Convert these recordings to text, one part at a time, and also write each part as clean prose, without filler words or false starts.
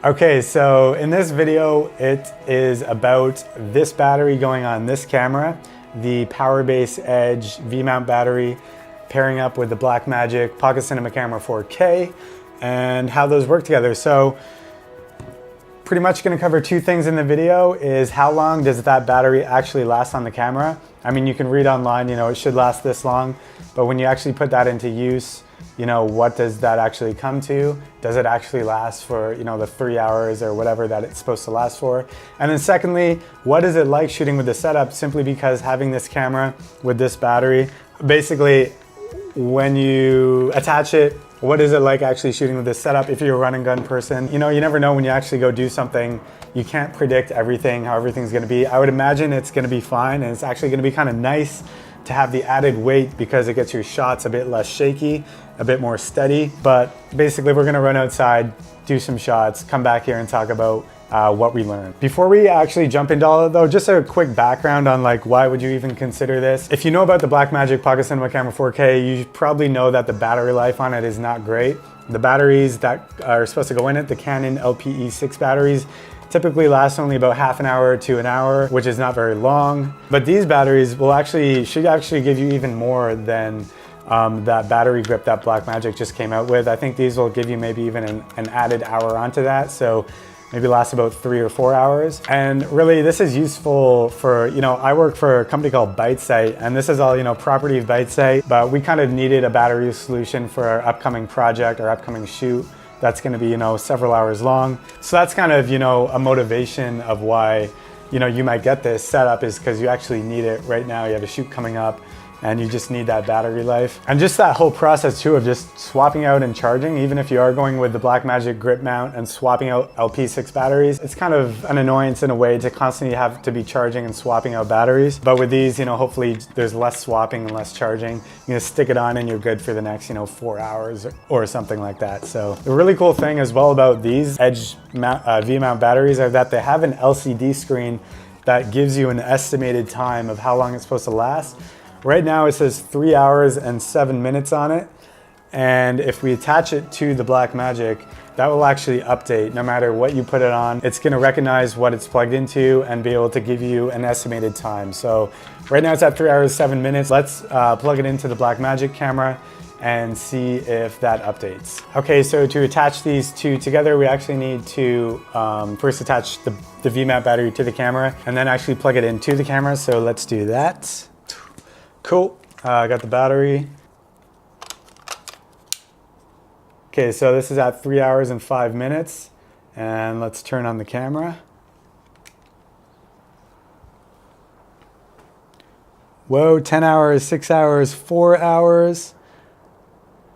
Okay, so in this video, it is about this battery going on this camera, the PowerBase Edge V-Mount Battery, pairing up with the Blackmagic Pocket Cinema Camera 4K, and how those work together. So pretty much gonna cover two things in the video, is how long does that battery actually last on the camera? I mean, you can read online, it should last this long, but when you actually put that into use, what does that actually come to? Does it actually last for, the 3 hours or whatever that it's supposed to last for? And then secondly, what is it like shooting with the setup? Simply because having this camera with this battery, basically when you attach it, what is it like actually shooting with this setup? If you're a run and gun person, you never know when you actually go do something. You can't predict everything, how everything's gonna be. I would imagine it's gonna be fine, and it's actually gonna be kind of nice to have the added weight because it gets your shots a bit less shaky, a bit more steady. But basically we're gonna run outside, do some shots, come back here and talk about what we learned. Before we actually jump into all of it though, just a quick background on why would you even consider this. If you know about the Blackmagic Pocket Cinema Camera 4K, you probably know that the battery life on it is not great. The batteries that are supposed to go in it, the Canon LPE6 batteries, typically last only about half an hour to an hour, which is not very long. But these batteries should actually give you even more than that battery grip that Blackmagic just came out with. I think these will give you maybe even an added hour onto that. So maybe lasts about 3 or 4 hours. And really this is useful for, I work for a company called ByteSight, and this is all, property of ByteSight, but we kind of needed a battery solution for our upcoming project, our upcoming shoot. That's gonna be, several hours long. So that's kind of, a motivation of why, you might get this setup, is because you actually need it right now. You have a shoot coming up and you just need that battery life. And just that whole process too of just swapping out and charging, even if you are going with the Blackmagic grip mount and swapping out LP6 batteries, it's kind of an annoyance in a way to constantly have to be charging and swapping out batteries. But with these, hopefully there's less swapping and less charging. You just stick it on and you're good for the next, 4 hours or something like that. So the really cool thing as well about these Edge V-Mount batteries are that they have an LCD screen that gives you an estimated time of how long it's supposed to last. Right now it says 3 hours and 7 minutes on it. And if we attach it to the Blackmagic, that will actually update no matter what you put it on. It's gonna recognize what it's plugged into and be able to give you an estimated time. So right now it's at 3 hours, 7 minutes. Let's plug it into the Blackmagic camera and see if that updates. Okay, so to attach these two together, we actually need to first attach the V-Mount battery to the camera and then actually plug it into the camera. So let's do that. Cool, I got the battery. Okay, so this is at 3 hours and 5 minutes. And let's turn on the camera. Whoa, 10 hours, 6 hours, 4 hours.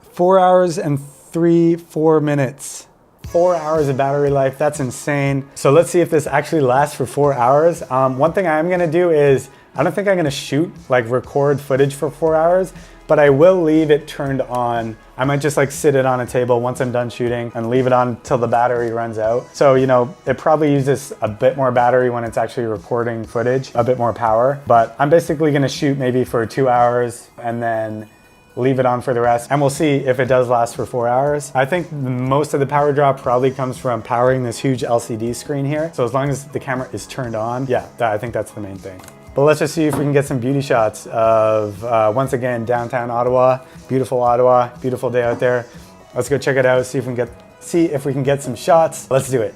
4 hours and 4 minutes. 4 hours of battery life, that's insane. So let's see if this actually lasts for 4 hours. One thing I am gonna do is, I don't think I'm gonna shoot, record footage for 4 hours, but I will leave it turned on. I might just sit it on a table once I'm done shooting and leave it on till the battery runs out. So, it probably uses a bit more battery when it's actually recording footage, a bit more power. But I'm basically gonna shoot maybe for 2 hours and then leave it on for the rest, and we'll see if it does last for 4 hours. I think most of the power drop probably comes from powering this huge LCD screen here. So as long as the camera is turned on, yeah, I think that's the main thing. But let's just see if we can get some beauty shots of, once again, downtown Ottawa. Beautiful day out there. Let's go check it out, see if we can get some shots. Let's do it.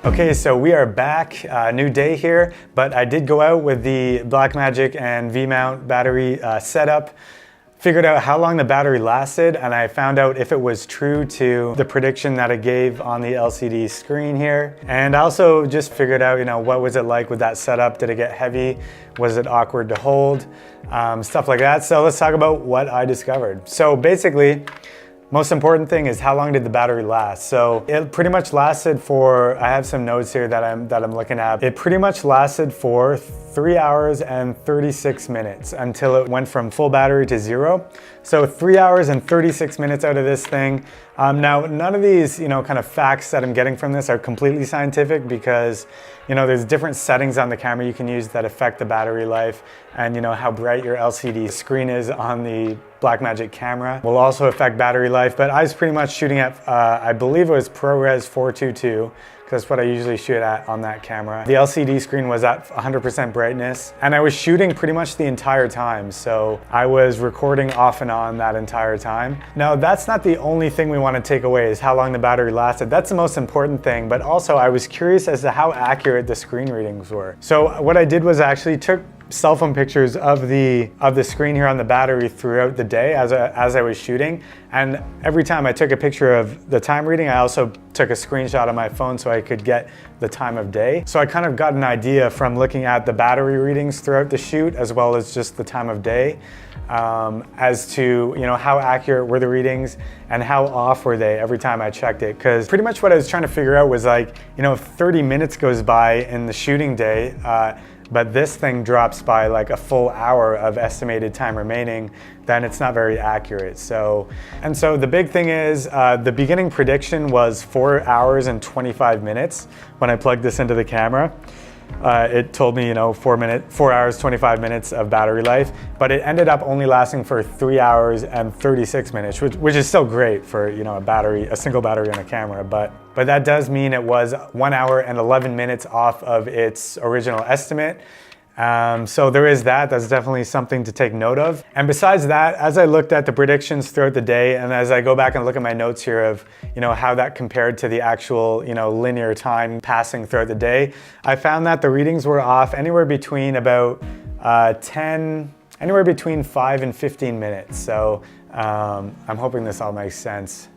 Okay, so we are back, new day here, but I did go out with the Blackmagic and V-Mount battery setup. figured out how long the battery lasted, and I found out if it was true to the prediction that it gave on the LCD screen here. And I also just figured out, what was it like with that setup? Did it get heavy? Was it awkward to hold? Stuff like that. So let's talk about what I discovered. So basically, most important thing is how long did the battery last? So it pretty much lasted for, I have some notes here that I'm looking at. It pretty much lasted for 3 hours and 36 minutes until it went from full battery to 0. So 3 hours and 36 minutes out of this thing. Now, none of these, kind of facts that I'm getting from this are completely scientific because, there's different settings on the camera you can use that affect the battery life, and how bright your LCD screen is on the Blackmagic camera will also affect battery life. But I was pretty much shooting at, I believe it was ProRes 422. That's what I usually shoot at on that camera. The LCD screen was at 100% brightness, and I was shooting pretty much the entire time. So I was recording off and on that entire time. Now, that's not the only thing we want to take away is how long the battery lasted. That's the most important thing, but also I was curious as to how accurate the screen readings were. So what I did was I actually took cell phone pictures of the screen here on the battery throughout the day as I was shooting, and every time I took a picture of the time reading, I also took a screenshot on my phone so I could get the time of day. So I kind of got an idea from looking at the battery readings throughout the shoot as well as just the time of day as to how accurate were the readings and how off were they every time I checked it. Because pretty much what I was trying to figure out was like, if 30 minutes goes by in the shooting day, but this thing drops by like a full hour of estimated time remaining, then it's not very accurate. So the big thing is the beginning prediction was 4 hours and 25 minutes when I plugged this into the camera. It told me, 4 hours, 25 minutes of battery life, but it ended up only lasting for 3 hours and 36 minutes, which is still great for, a single battery on a camera, but that does mean it was 1 hour and 11 minutes off of its original estimate. So there is that. That's definitely something to take note of. And besides that, as I looked at the predictions throughout the day, and as I go back and look at my notes here of, how that compared to the actual, linear time passing throughout the day, I found that the readings were off anywhere between about anywhere between 5 and 15 minutes. So I'm hoping this all makes sense.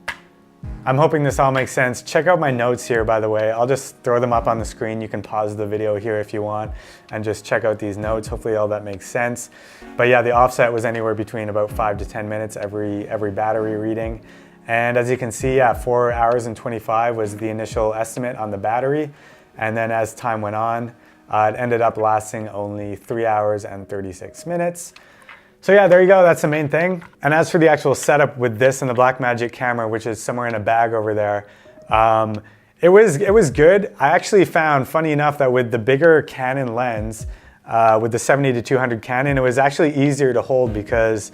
Check out my notes here, by the way. I'll just throw them up on the screen. You can pause the video here if you want and just check out these notes. Hopefully all that makes sense. But yeah, the offset was anywhere between about 5 to 10 minutes every battery reading. And as you can see, 4 hours and 25 was the initial estimate on the battery. And then as time went on, it ended up lasting only 3 hours and 36 minutes. So yeah, there you go, that's the main thing. And as for the actual setup with this and the Blackmagic camera, which is somewhere in a bag over there, it was good. I actually found, funny enough, that with the bigger Canon lens, with the 70-200 Canon, it was actually easier to hold because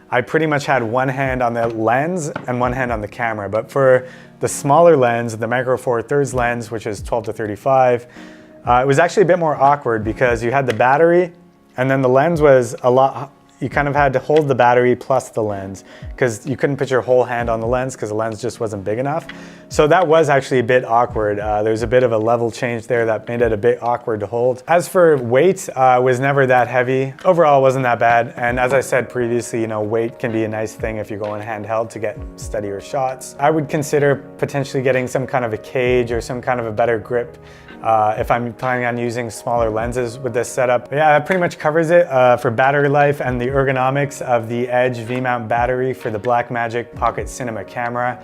I pretty much had one hand on the lens and one hand on the camera. But for the smaller lens, the Micro Four Thirds lens, which is 12-35, it was actually a bit more awkward because you had the battery and then the lens was a lot. You kind of had to hold the battery plus the lens because you couldn't put your whole hand on the lens because the lens just wasn't big enough. So that was actually a bit awkward. There's a bit of a level change there that made it a bit awkward to hold. As for weight, was never that heavy. Overall, wasn't that bad. And as I said previously, weight can be a nice thing if you're going handheld to get steadier shots. I would consider potentially getting some kind of a cage or some kind of a better grip if I'm planning on using smaller lenses with this setup. But yeah, that pretty much covers it for battery life and the ergonomics of the Edge V-Mount Battery for the Blackmagic Pocket Cinema camera.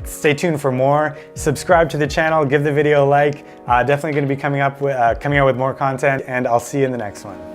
Stay tuned for more. Subscribe to the channel, give the video a like. Definitely going to be coming out with more content, and I'll see you in the next one.